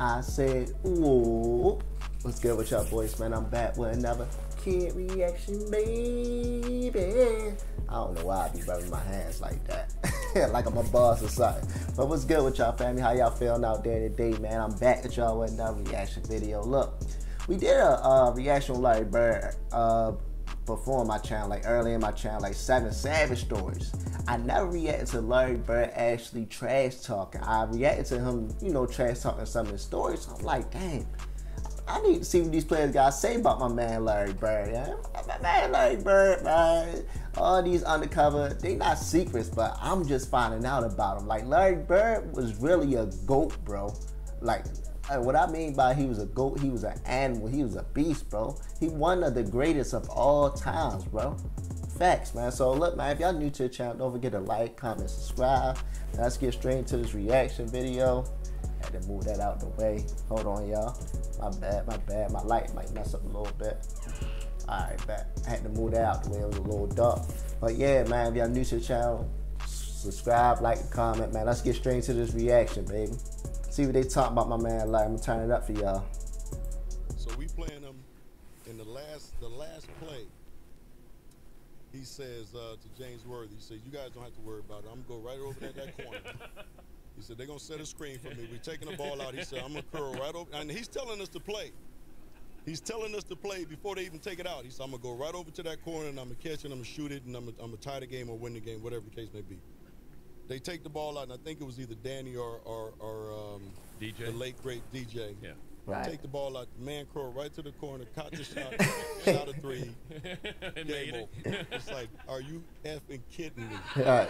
I said, ooh. What's good with y'all boys, man? I'm back with another Kidd Reaction, baby. I don't know why I be rubbing my hands like that. Like I'm a boss or something. But what's good with y'all, family? How y'all feeling out there today, man? I'm back with y'all with another reaction video. Look, we did a reaction with Larry Bird before on my channel, like early in my channel, like 7 Savage stories. I never reacted to Larry Bird actually trash talking. I reacted to him, you know, trash talking some of his stories. So I'm like, damn, I need to see what these players gotta say about my man Larry Bird. Yeah? My man Larry Bird, man. All these undercover, they not secrets, but I'm just finding out about them. Like, Larry Bird was really a GOAT, bro. Like what I mean by he was a GOAT, he was an animal, he was a beast, bro. He one of the greatest of all times, bro. Facts, man. So look, man, if y'all new to the channel, don't forget to like, comment, subscribe. Now, let's get straight into this reaction video. Had to move that out the way. Hold on, y'all. My bad. My light might mess up a little bit. Alright, back. I had to move that out the way. It was a little dark. But yeah, man, if y'all new to the channel, subscribe, like, and comment, man. Let's get straight into this reaction, baby. See what they talking about my man Larry. I'm gonna turn it up for y'all. So we playing them in the last play. He says to James Worthy, he said, you guys don't have to worry about it. I'm gonna go right over that corner. He said, they're gonna set a screen for me. We're taking the ball out. He said, I'm gonna curl right over, and he's telling us to play. He's telling us to play before they even take it out. He said, I'm gonna go right over to that corner and I'm gonna catch it, I'm gonna shoot it, and I'm gonna tie the game or win the game, whatever the case may be. They take the ball out, and I think it was either Danny or DJ, the late great DJ. Yeah. Right. Take the ball out, man curl right to the corner, caught the shot, shot a three, game over. It's like, are you effing kidding me? Right.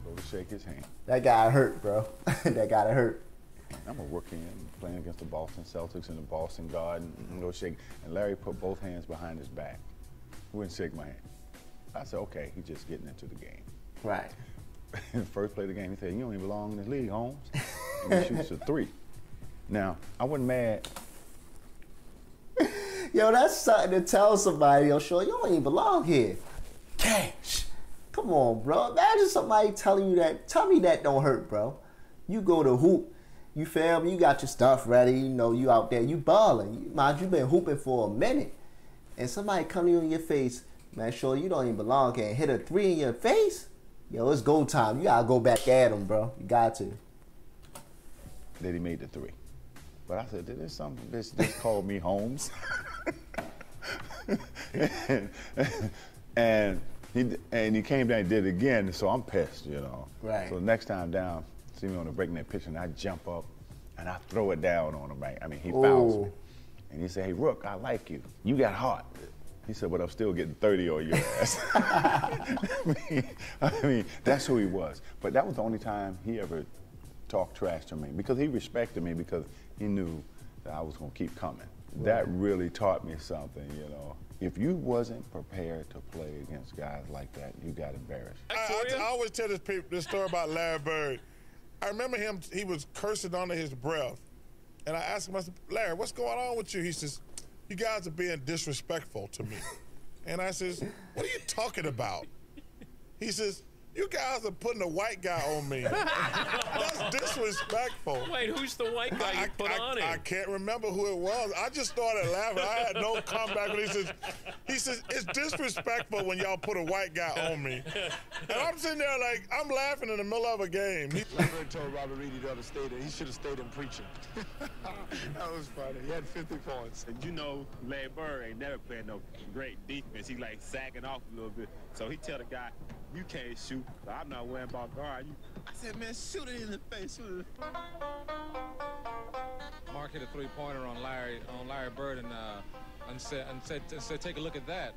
Go to shake his hand. That guy hurt, bro. That guy hurt. I'm a rookie and playing against the Boston Celtics in the Boston Garden and go shake. And Larry put both hands behind his back. Wouldn't shake my hand. I said, okay, he's just getting into the game. Right. In the first play of the game, he said, you don't even belong in the league, Holmes. And he shoots a three. Now, I wasn't mad. Yo, that's something to tell somebody. Yo, sure, you don't even belong here. Cash. Come on, bro. Imagine somebody telling you that. Tell me that don't hurt, bro. You go to hoop. You feel me? You got your stuff ready. You know, you out there. You balling. Mind you been hooping for a minute. And somebody come to you in your face. Man, sure, you don't even belong here. And hit a three in your face. Yo, it's go time. You got to go back at him, bro. You got to. Then he made the three. But I said, there's some bitch just called me Holmes. and he came down and did it again, so I'm pissed, you know. Right. So next time down, see me on the breakneck pitch, and I jump up and I throw it down on him, right? I mean, he fouls me. And he said, hey, Rook, I like you. You got heart. He said, but I'm still getting 30 on your ass. I mean, that's who he was. But that was the only time he ever talked trash to me, because he respected me, because he knew that I was going to keep coming. Right. That really taught me something, you know. If you wasn't prepared to play against guys like that, you got embarrassed. I always tell this story about Larry Bird. I remember him, he was cursing under his breath. And I asked him, I said, Larry, what's going on with you? He says, you guys are being disrespectful to me. And I says, what are you talking about? He says, you guys are putting a white guy on me. That's disrespectful. Wait, who's the white guy you put on him? I can't remember who it was. I just started laughing. I had no comeback. He says, it's disrespectful when y'all put a white guy on me. And I'm sitting there like, I'm laughing in the middle of a game. Bird told Robert Reedy the other state that he should have stayed in preaching. That was funny. He had 50 points. And you know, Larry Bird ain't never playing no great defense. He like sagging off a little bit. So he tell the guy, you can't shoot, so I'm not worrying about guard you. I said, man, shoot it in the face, shoot it. Mark hit a three-pointer on Larry Bird and said, take a look at that.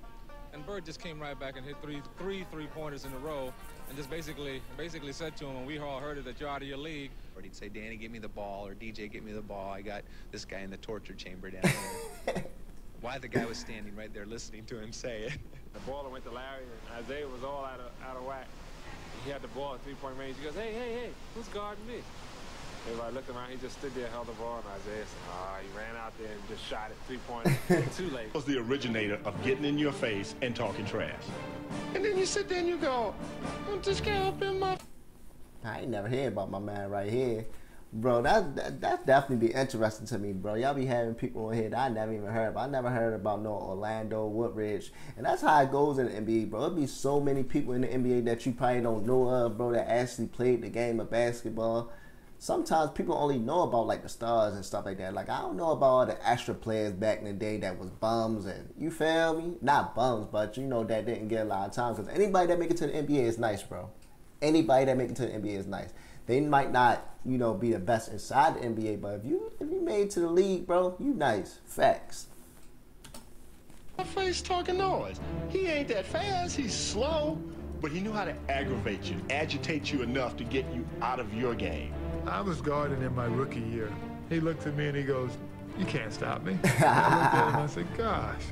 And Bird just came right back and hit three-pointers in a row, and just basically said to him, and we all heard it, that you're out of your league. Or he'd say, Danny, give me the ball, or DJ, give me the ball. I got this guy in the torture chamber down there. Why the guy was standing right there listening to him say it. The baller went to Larry, and Isaiah was all out of whack. He had the ball at three-point range. He goes, hey, who's guarding me? Everybody looked around. He just stood there, held the ball, and Isaiah said, he ran out there and just shot it three-point. Too late. Was the originator of getting in your face and talking trash. And then you sit there and you go, I'm just getting up in my... I ain't never heard about my man right here. Bro, that definitely be interesting to me, bro. Y'all be having people on here that I never even heard of. I never heard about no Orlando, Woodridge. And that's how it goes in the NBA, bro. There be so many people in the NBA that you probably don't know of, bro, that actually played the game of basketball. Sometimes people only know about, like, the stars and stuff like that. Like, I don't know about all the extra players back in the day that was bums and, you feel me? Not bums, but, you know, that didn't get a lot of time. Because anybody that make it to the NBA is nice, bro. Anybody that make it to the NBA is nice. They might not, you know, be the best inside the NBA, but if you made it to the league, bro, you nice. Facts. My face talking noise. He ain't that fast. He's slow, but he knew how to aggravate you, agitate you enough to get you out of your game. I was guarding in my rookie year. He looked at me and he goes, "You can't stop me." I looked at him and I said, "Gosh,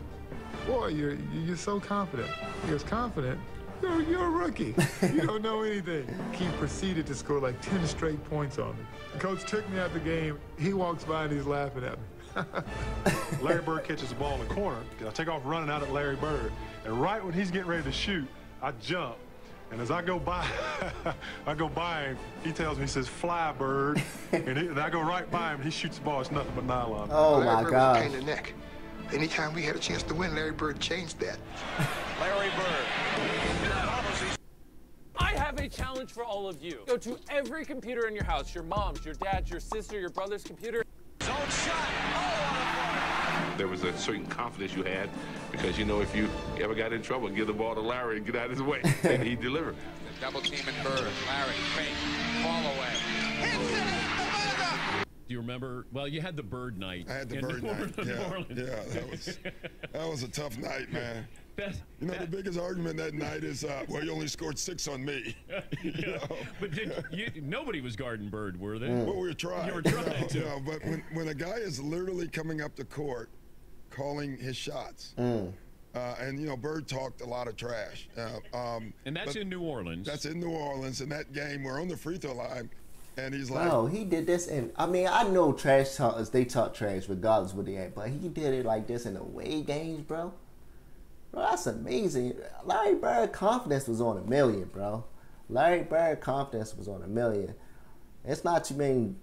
boy, you're so confident." He goes, "Confident? You're a rookie. You don't know anything." He proceeded to score like 10 straight points on me. The coach took me out the game. He walks by and he's laughing at me. Larry Bird catches the ball in the corner. I take off running out at Larry Bird. And right when he's getting ready to shoot, I jump. And as I go by, him. He tells me, he says, "Fly, Bird." and I go right by him. He shoots the ball. It's nothing but nylon. Oh, my God. Larry Bird was a pain in the neck. Anytime we had a chance to win, Larry Bird changed that. Larry Bird. I have a challenge for all of you. Go to every computer in your house, your mom's, your dad's, your sister, your brother's computer. Zone shot. Oh, there was a certain confidence you had because, you know, if you ever got in trouble, give the ball to Larry and get out of his way. And he delivered. The double team and Bird. Larry, fake, fall away. Do you remember? Well, you had the Bird night. I had the Bird night. Yeah, that was a tough night, man. You know, the biggest argument that night is, well, you only scored 6 on me. But nobody was guarding Bird, were they? Well, we were trying. You were trying to. You know, but when a guy is literally coming up the court, calling his shots, and, you know, Bird talked a lot of trash. And that's in New Orleans. That's in New Orleans. In that game, we're on the free throw line. And he's like, bro, he did this, and I mean, I know trash talkers, they talk trash regardless of what they at, but he did it like this in away games, bro. Bro, that's amazing. Larry Bird confidence was on 1,000,000, bro. Larry Bird confidence was on 1,000,000. It's not too many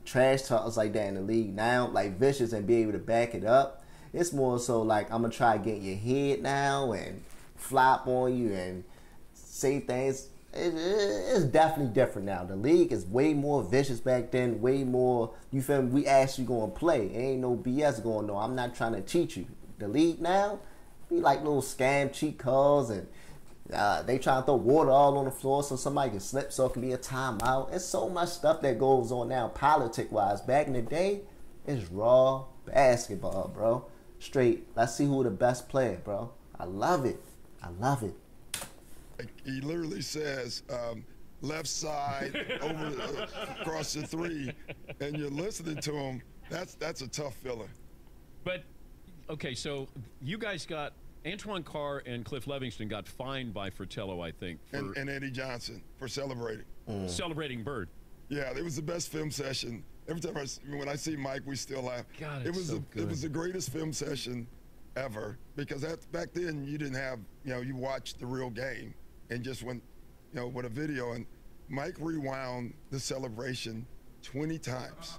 trash talkers like that in the league now, like vicious and be able to back it up. It's more so like, I'm gonna try to get in your head now and flop on you and say things. It's definitely different now. The league is way more vicious back then, way more, you feel me, we actually going to play. Ain't no BS going on. I'm not trying to cheat you. The league now, be like little scam cheat codes, and they trying to throw water all on the floor so somebody can slip so it can be a timeout. It's so much stuff that goes on now politic-wise. Back in the day, it's raw basketball, bro. Straight, let's see who the best player, bro. I love it. I love it. He literally says, left side over across the 3, and you're listening to him. That's a tough feeling. But okay, so you guys got Antoine Carr and Cliff Levingston got fined by Fratello, I think, for and Eddie Johnson for celebrating. Celebrating Bird. Yeah, it was the best film session. Every time when I see Mike, we still laugh. God, it was so good. It was the greatest film session ever, because back then you didn't have, you know, you watched the real game and just went, you know, with a video, and Mike rewound the celebration 20 times.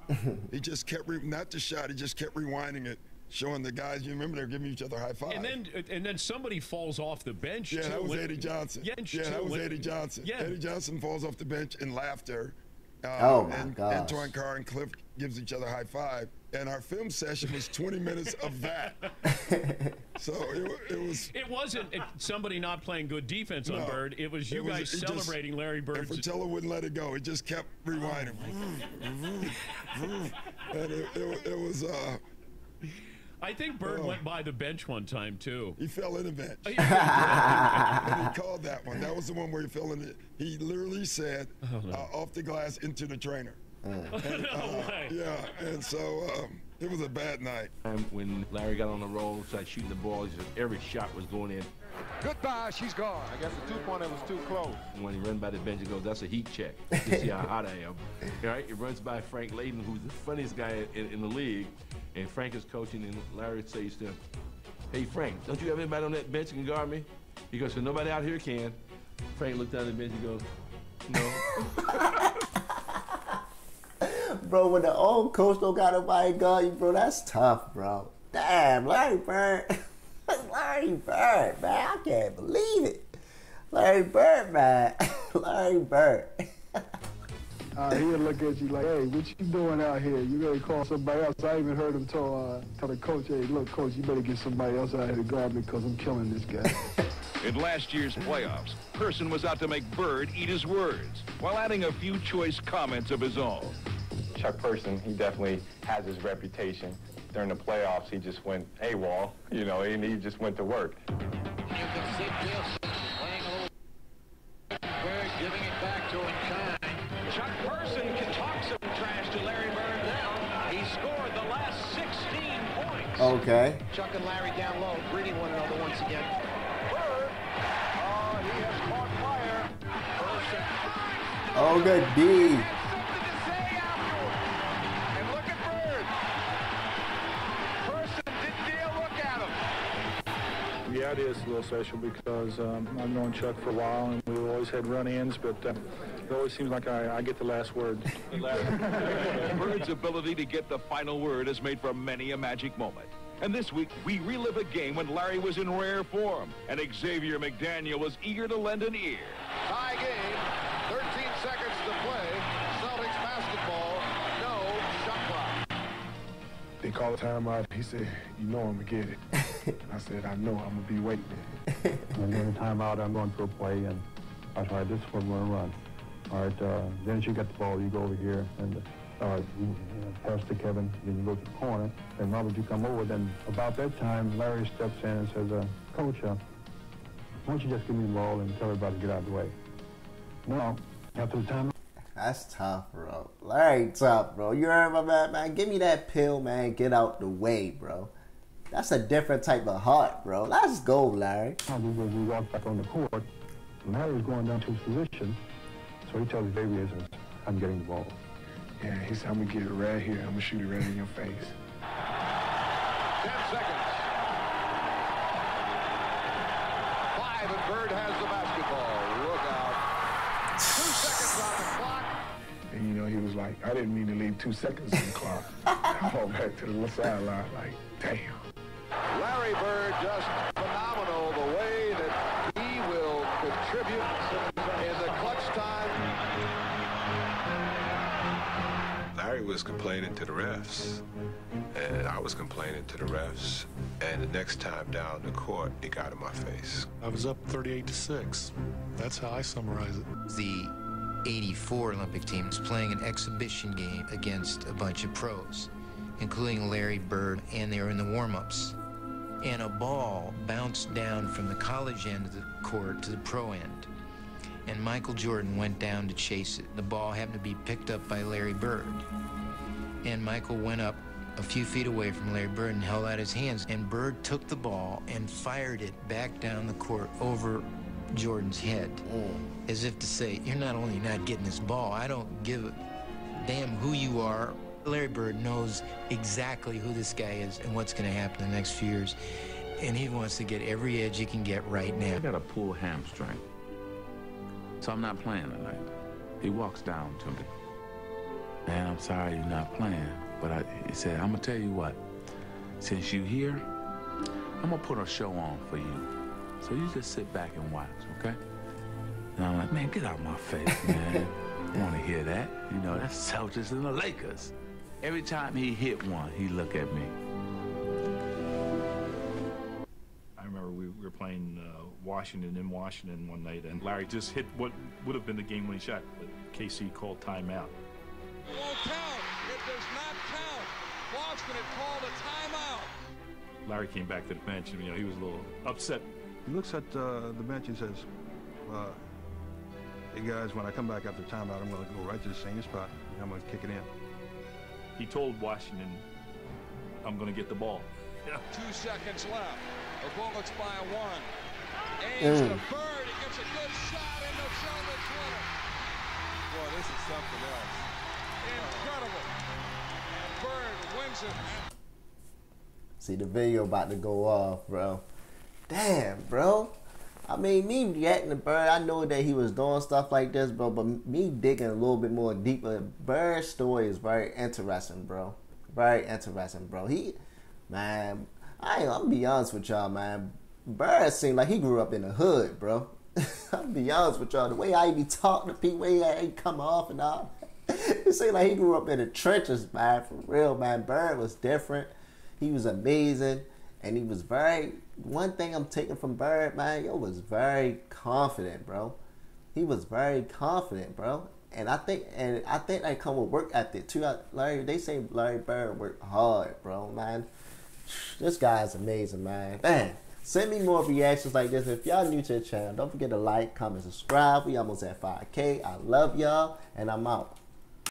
He just kept, not the shot, he just kept rewinding it, showing the guys, you remember, they're giving each other high five. And then somebody falls off the bench. Yeah, too, that was Eddie Johnson. That was Eddie Johnson. Yeah. Eddie Johnson falls off the bench in laughter. Oh my gosh. Antoine Carr and Cliff gives each other a high five, and our film session was 20 minutes of that. So it wasn't somebody not playing good defense on Bird. It was you guys celebrating Larry Bird. And Fratello wouldn't let it go. He just kept rewinding. And it was. I think Bird went by the bench one time too. He fell in the bench. And he called that one. That was the one where he fell in it. He literally said, off the glass into the trainer. Yeah, and so it was a bad night. When Larry got on the roll, started shooting the ball, he said every shot was going in. Goodbye, she's gone. I guess the 2-pointer was too close. When he ran by the bench, he goes, "That's a heat check to see how hot I am." All right, he runs by Frank Layden, who's the funniest guy in the league, and Frank is coaching, and Larry says to him, "Hey, Frank, don't you have anybody on that bench that can guard me?" He goes, "So nobody out here can." Frank looked down at the bench and goes, "No." bro, when the old coach don't got nobody guard you, bro, that's tough, bro. Damn, Larry Bird. Larry Bird, man. I can't believe it. Larry Bird, man. Larry Bird. He'll look at you like, hey, what you doing out here? You gotta call somebody else. I even heard him tell the coach, hey, look, coach, you better get somebody else out here to guard me because I'm killing this guy. In last year's playoffs, Person was out to make Bird eat his words while adding a few choice comments of his own. Chuck Person, he definitely has his reputation. During the playoffs, he just went AWOL, you know, and he just went to work. You can see Gilson playing a little Bird, giving it back to him kind. Chuck Person can talk some trash to Larry Bird now. He scored the last 16 points. Okay. Chuck and Larry down low, greeting one another once again. Bird, he has caught fire. Person. Oh, good D. And look at Bird. Person didn't dare look at him. Yeah, it is a little special because I've known Chuck for a while and we've always had run-ins, but it always seems like I get the last word. Bird's ability to get the final word has made for many a magic moment. And this week, we relive a game when Larry was in rare form and Xavier McDaniel was eager to lend an ear. Tie game, 13 seconds to play. Celtics basketball, no shot clock. They call a timeout. He said, you know I'm going to get it. I said, I know I'm going to be waiting. And during the timeout, I'm going for a play, and I said, all right, this is what we're going to run. All right, then you get the ball, you go over here, and you pass to Kevin, then you go to the corner, and Robert, you come over. Then about that time, Larry steps in and says, Coach, why don't you just give me the ball and tell everybody to get out of the way? No, after the time. That's tough, bro. Larry tough, bro. You heard my man? Give me that pill, man. Get out the way, bro. That's a different type of heart, bro. Let's go, Larry. We walked back on the court, and Larry was going down to his position, so he tells Xavier, I'm getting the ball. Yeah, he said, I'm going to get it right here. I'm going to shoot it right in your face. 10 seconds. 5, and Bird has the basketball. Look out. 2 seconds on the clock. And, you know, he was like, I didn't mean to leave 2 seconds on the clock. I fall back to the sideline like, damn. Larry Bird just phenomenal the way that he will contribute in the clutch time. Larry was complaining to the refs, and I was complaining to the refs, and the next time down the court, he got in my face. I was up 38-6. That's how I summarize it. The 84 Olympic team is playing an exhibition game against a bunch of pros, including Larry Bird, and they were in the warm-ups. And a ball bounced down from the college end of the court to the pro end. And Michael Jordan went down to chase it. The ball happened to be picked up by Larry Bird. And Michael went up a few feet away from Larry Bird and held out his hands. And Bird took the ball and fired it back down the court over Jordan's head. As if to say, you're not only not getting this ball, I don't give a damn who you are. Larry Bird knows exactly who this guy is and what's going to happen in the next few years. And he wants to get every edge he can get right now. I got a pulled hamstring, so I'm not playing tonight. He walks down to me. Man, I'm sorry you're not playing, but he said, I'm going to tell you what. Since you're here, I'm going to put a show on for you. So you just sit back and watch, okay? And I'm like, man, get out of my face, man. I want to hear that. You know, that's Celtics and the Lakers. Every time he hit one, he look at me. I remember we were playing Washington in Washington one night, and Larry just hit what would have been the game-winning shot, but KC called timeout. It won't count. It does not count. Boston had called a timeout. Larry came back to the bench, and, you know, he was a little upset. He looks at the bench and says, hey guys, when I come back after timeout, I'm going to go right to the same spot, and I'm going to kick it in. He told Washington, I'm going to get the ball. 2 seconds left. The Bullets by 1. Aims to Bird. He gets a good shot in the Celtics winner. Boy, this is something else. Incredible. And Bird wins it. See, the video about to go off, bro. Damn, bro. I mean, me reacting to Bird, I know that he was doing stuff like this, bro, but me digging a little bit more deeper, Bird's story is very interesting, bro. Very interesting, bro. Man, I'm gonna be honest with y'all, man. Bird seemed like he grew up in the hood, bro. I'll be honest with y'all. The way I be talking to people, the way he come off and all. It seemed like he grew up in the trenches, man. For real, man. Bird was different. He was amazing. And he was one thing I'm taking from Bird, man, was very confident, bro. He was very confident, bro. And I think that come with work ethic too. They say Larry Bird worked hard, bro, man. This guy's amazing, man. Man, send me more reactions like this. If y'all new to the channel, don't forget to like, comment, subscribe. We almost at 5K. I love y'all, and I'm out.